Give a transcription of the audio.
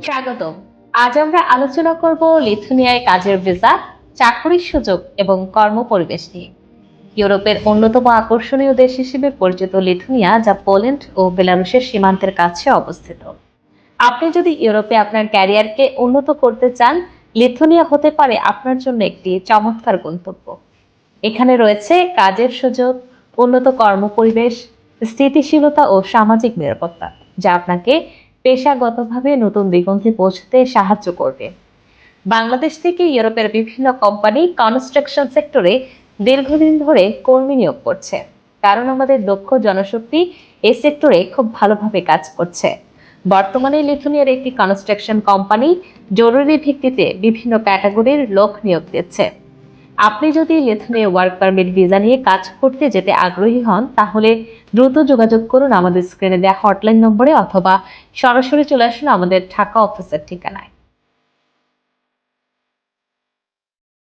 স্বাগতম। আজ আমরা আলোচনা করব লিথুনিয়ায় কাজের ভিসা, চাকরির সুযোগ এবং কর্মপরিবেশ নিয়ে। ইউরোপের অন্যতম আকর্ষণীয় দেশ হিসেবে পরিচিত লিথুনিয়া, যা পোল্যান্ড ও বেলারুশের সীমান্তের কাছে অবস্থিত। আপনি যদি ইউরোপে আপনার ক্যারিয়ারকে উন্নত করতে চান, লিথুনিয়া হতে পারে আপনার জন্য একটি চমৎকার গন্তব্য। এখানে রয়েছে কাজের সুযোগ, উন্নত কর্মপরিবেশ, স্থিতিশীলতা ও সামাজিক নিরাপত্তা, যা আপনাকে পেশাগতভাবে নতুন দিগন্তে পৌঁছতে সাহায্য করবে। বাংলাদেশ থেকে ইউরোপের বিভিন্ন কোম্পানি কনস্ট্রাকশন সেক্টরে দীর্ঘদিন ধরে কর্মী নিয়োগ করছে, কারণ আমাদের দক্ষ জনশক্তি এই সেক্টরে খুব ভালোভাবে কাজ করছে। বর্তমানে লিথুনিয়ার একটি কনস্ট্রাকশন কোম্পানি জরুরি ভিত্তিতে বিভিন্ন ক্যাটাগরির লোক নিয়োগ দিচ্ছে। আপনি যদি লিথুনিয়া ওয়ার্ক পারমিট ভিসা নিয়ে কাজ করতে যেতে আগ্রহী হন, তাহলে দ্রুত যোগাযোগ করুন আমাদের স্ক্রিনে দেওয়া হটলাইন নম্বরে, অথবা সরাসরি চলে আসুন আমাদের ঢাকা অফিসের ঠিকানায়।